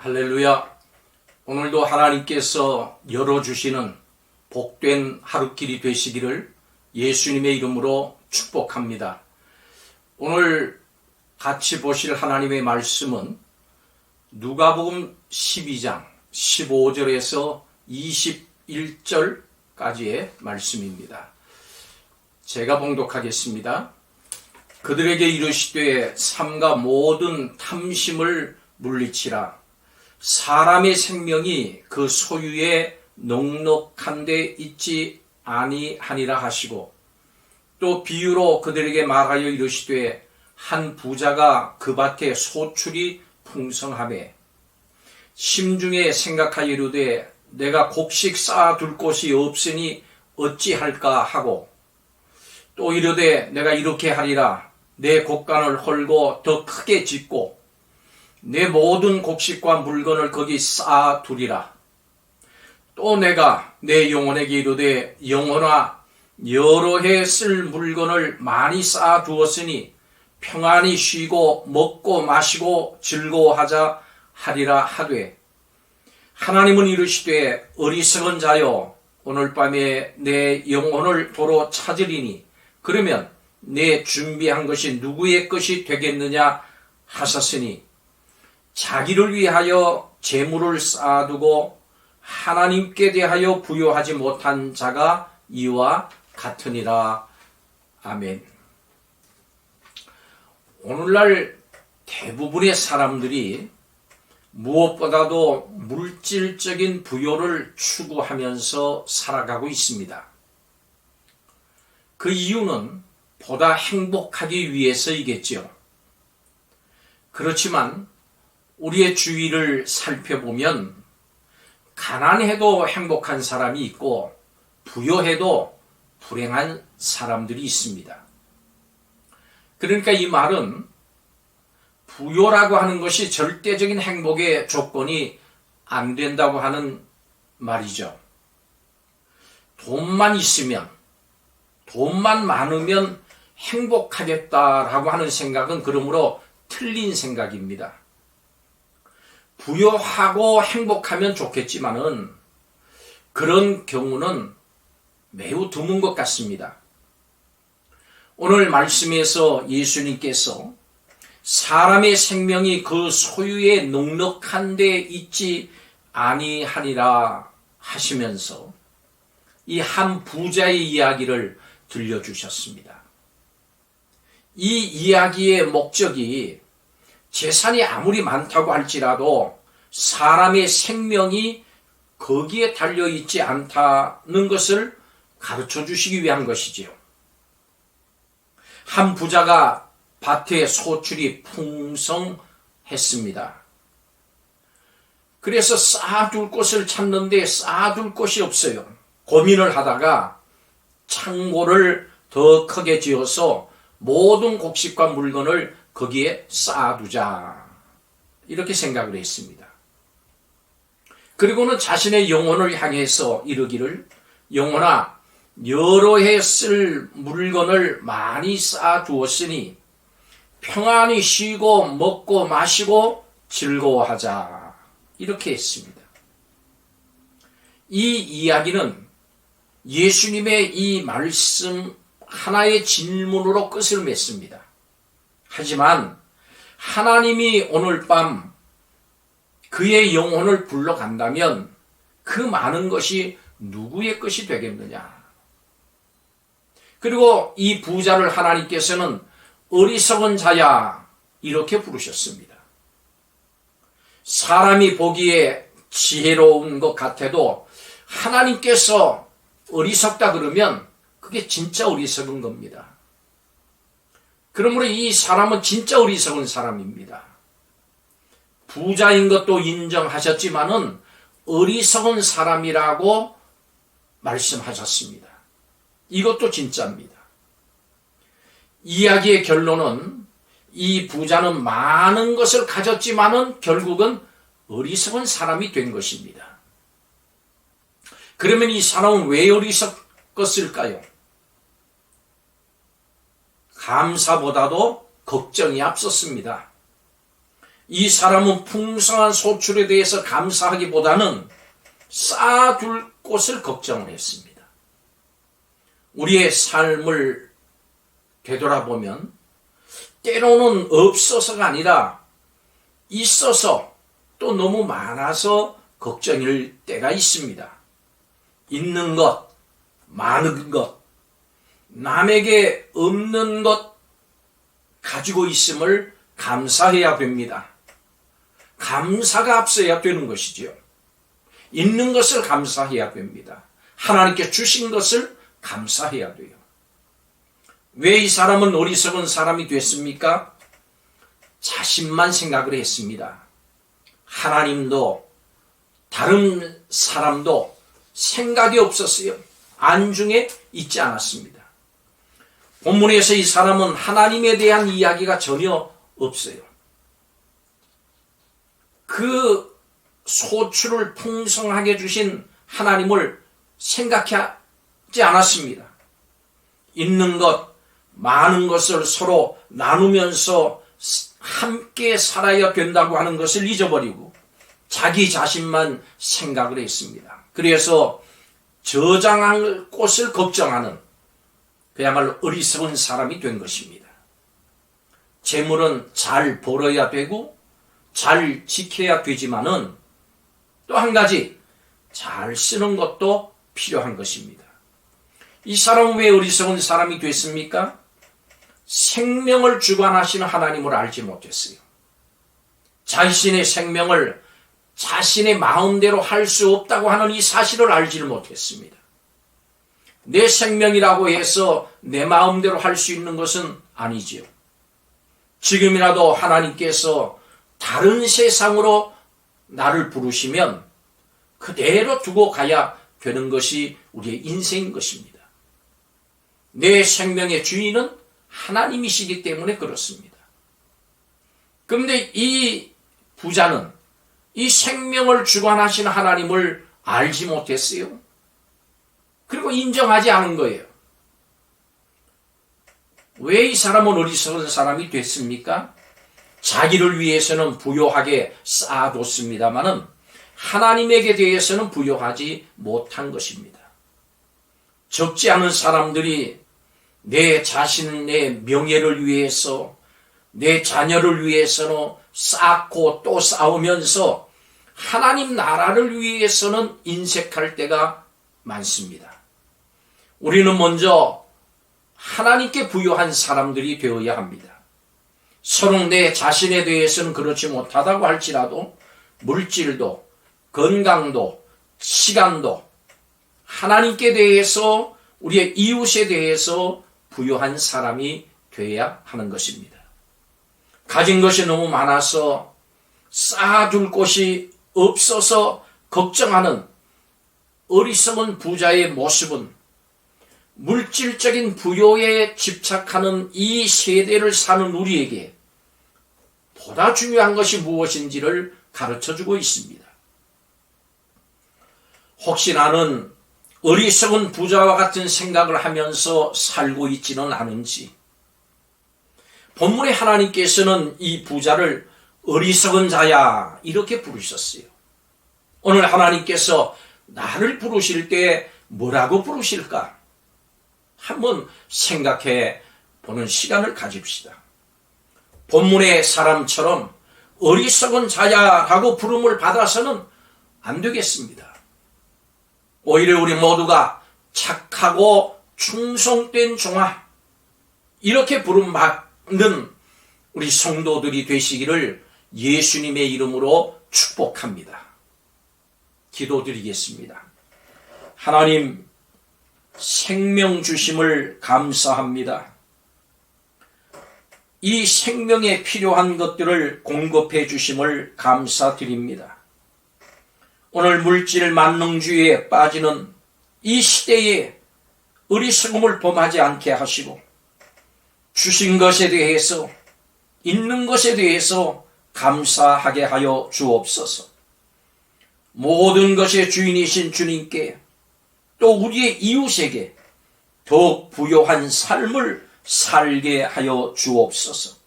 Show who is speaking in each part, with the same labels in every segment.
Speaker 1: 할렐루야. 오늘도 하나님께서 열어주시는 복된 하루길이 되시기를 예수님의 이름으로 축복합니다. 오늘 같이 보실 하나님의 말씀은 누가복음 12장 15절에서 21절까지의 말씀입니다. 제가 봉독하겠습니다. 그들에게 이르시되 삼가 모든 탐심을 물리치라. 사람의 생명이 그 소유에 넉넉한 데 있지 아니하니라 하시고, 또 비유로 그들에게 말하여 이르시되 한 부자가 그 밭에 소출이 풍성하매 심중에 생각하여 이르되 내가 곡식 쌓아둘 곳이 없으니 어찌할까 하고, 또 이르되 내가 이렇게 하리라. 내 곡간을 헐고 더 크게 짓고 내 모든 곡식과 물건을 거기 쌓아두리라. 또 내가 내 영혼에게 이르되 영혼아, 여러 해 쓸 물건을 많이 쌓아두었으니 평안히 쉬고 먹고 마시고 즐거워하자 하리라 하되, 하나님은 이르시되 어리석은 자여, 오늘 밤에 내 영혼을 도로 찾으리니 그러면 내 준비한 것이 누구의 것이 되겠느냐 하셨으니, 자기를 위하여 재물을 쌓아두고 하나님께 대하여 부여하지 못한 자가 이와 같으니라. 아멘. 오늘날 대부분의 사람들이 무엇보다도 물질적인 부여를 추구하면서 살아가고 있습니다. 그 이유는 보다 행복하기 위해서이겠죠. 그렇지만 우리의 주위를 살펴보면 가난해도 행복한 사람이 있고 부여해도 불행한 사람들이 있습니다. 그러니까 이 말은 부여라고 하는 것이 절대적인 행복의 조건이 안 된다고 하는 말이죠. 돈만 있으면, 돈만 많으면 행복하겠다라고 하는 생각은 그러므로 틀린 생각입니다. 부여하고 행복하면 좋겠지만은 그런 경우는 매우 드문 것 같습니다. 오늘 말씀에서 예수님께서 사람의 생명이 그 소유에 넉넉한 데 있지 아니하니라 하시면서 이 한 부자의 이야기를 들려주셨습니다. 이 이야기의 목적이 재산이 아무리 많다고 할지라도 사람의 생명이 거기에 달려있지 않다는 것을 가르쳐 주시기 위한 것이지요. 한 부자가 밭에 소출이 풍성했습니다. 그래서 쌓아둘 곳을 찾는데 쌓아둘 곳이 없어요. 고민을 하다가 창고를 더 크게 지어서 모든 곡식과 물건을 거기에 쌓아두자, 이렇게 생각을 했습니다. 그리고는 자신의 영혼을 향해서 이르기를, 영혼아, 여러 해 쓸 물건을 많이 쌓아두었으니 평안히 쉬고 먹고 마시고 즐거워하자, 이렇게 했습니다. 이 이야기는 예수님의 이 말씀 하나의 질문으로 끝을 맺습니다. 하지만 하나님이 오늘 밤 그의 영혼을 불러간다면 그 많은 것이 누구의 것이 되겠느냐. 그리고 이 부자를 하나님께서는 어리석은 자야, 이렇게 부르셨습니다. 사람이 보기에 지혜로운 것 같아도 하나님께서 어리석다 그러면 그게 진짜 어리석은 겁니다. 그러므로 이 사람은 진짜 어리석은 사람입니다. 부자인 것도 인정하셨지만은 어리석은 사람이라고 말씀하셨습니다. 이것도 진짜입니다. 이야기의 결론은 이 부자는 많은 것을 가졌지만은 결국은 어리석은 사람이 된 것입니다. 그러면 이 사람은 왜 어리석었을까요? 감사보다도 걱정이 앞섰습니다. 이 사람은 풍성한 소출에 대해서 감사하기보다는 쌓아둘 곳을 걱정을 했습니다. 우리의 삶을 되돌아보면 때로는 없어서가 아니라 있어서 또 너무 많아서 걱정일 때가 있습니다. 있는 것, 많은 것, 남에게 없는 것 가지고 있음을 감사해야 됩니다. 감사가 앞서야 되는 것이지요. 있는 것을 감사해야 됩니다. 하나님께 주신 것을 감사해야 돼요. 왜 이 사람은 어리석은 사람이 됐습니까? 자신만 생각을 했습니다. 하나님도 다른 사람도 생각이 없었어요. 안중에 있지 않았습니다. 본문에서 이 사람은 하나님에 대한 이야기가 전혀 없어요. 그 소출을 풍성하게 주신 하나님을 생각하지 않았습니다. 있는 것, 많은 것을 서로 나누면서 함께 살아야 된다고 하는 것을 잊어버리고 자기 자신만 생각을 했습니다. 그래서 저장할 곳을 걱정하는 그야말로 어리석은 사람이 된 것입니다. 재물은 잘 벌어야 되고 잘 지켜야 되지만은 또 한 가지 잘 쓰는 것도 필요한 것입니다. 이 사람은 왜 어리석은 사람이 됐습니까? 생명을 주관하시는 하나님을 알지 못했어요. 자신의 생명을 자신의 마음대로 할 수 없다고 하는 이 사실을 알지를 못했습니다. 내 생명이라고 해서 내 마음대로 할 수 있는 것은 아니지요. 지금이라도 하나님께서 다른 세상으로 나를 부르시면 그대로 두고 가야 되는 것이 우리의 인생인 것입니다. 내 생명의 주인은 하나님이시기 때문에 그렇습니다. 그런데 이 부자는 이 생명을 주관하시는 하나님을 알지 못했어요. 그리고 인정하지 않은 거예요. 왜 이 사람은 어리석은 사람이 됐습니까? 자기를 위해서는 부요하게 쌓아뒀습니다마는 하나님에게 대해서는 부요하지 못한 것입니다. 적지 않은 사람들이 내 자신의 명예를 위해서 내 자녀를 위해서는 쌓고 또 쌓으면서 하나님 나라를 위해서는 인색할 때가 많습니다. 우리는 먼저 하나님께 부요한 사람들이 되어야 합니다. 서로 내 자신에 대해서는 그렇지 못하다고 할지라도 물질도 건강도 시간도 하나님께 대해서 우리의 이웃에 대해서 부요한 사람이 되어야 하는 것입니다. 가진 것이 너무 많아서 쌓아둘 곳이 없어서 걱정하는 어리석은 부자의 모습은 물질적인 부요에 집착하는 이 세대를 사는 우리에게 보다 중요한 것이 무엇인지를 가르쳐주고 있습니다. 혹시 나는 어리석은 부자와 같은 생각을 하면서 살고 있지는 않은지. 본문의 하나님께서는 이 부자를 어리석은 자야 이렇게 부르셨어요. 오늘 하나님께서 나를 부르실 때 뭐라고 부르실까? 한번 생각해 보는 시간을 가집시다. 본문의 사람처럼 어리석은 자야라고 부름을 받아서는 안 되겠습니다. 오히려 우리 모두가 착하고 충성된 종아 이렇게 부름받는 우리 성도들이 되시기를 예수님의 이름으로 축복합니다. 기도드리겠습니다. 하나님, 생명 주심을 감사합니다. 이 생명에 필요한 것들을 공급해 주심을 감사드립니다. 오늘 물질 만능주의에 빠지는 이 시대에 어리석음을 범하지 않게 하시고 주신 것에 대해서 있는 것에 대해서 감사하게 하여 주옵소서. 모든 것의 주인이신 주님께 또 우리의 이웃에게 더욱 부요한 삶을 살게 하여 주옵소서.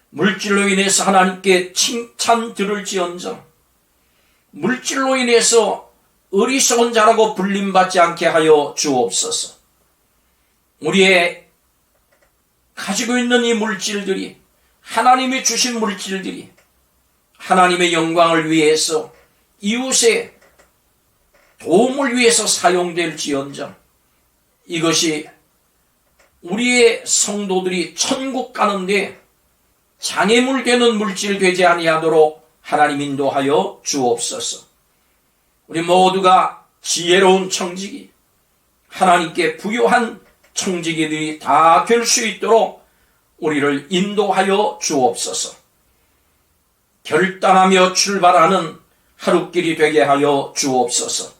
Speaker 1: 물질로 인해서 하나님께 칭찬 들을지언정 물질로 인해서 어리석은 자라고 불림받지 않게 하여 주옵소서. 우리의 가지고 있는 이 물질들이 하나님이 주신 물질들이 하나님의 영광을 위해서 이웃의 도움을 위해서 사용될지언정 이것이 우리의 성도들이 천국 가는데 장애물 되는 물질 되지 아니하도록 하나님 인도하여 주옵소서. 우리 모두가 지혜로운 청지기, 하나님께 부요한 청지기들이 다 될 수 있도록 우리를 인도하여 주옵소서. 결단하며 출발하는 하루길이 되게 하여 주옵소서.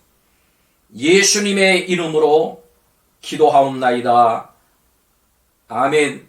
Speaker 1: 예수님의 이름으로 기도하옵나이다. 아멘.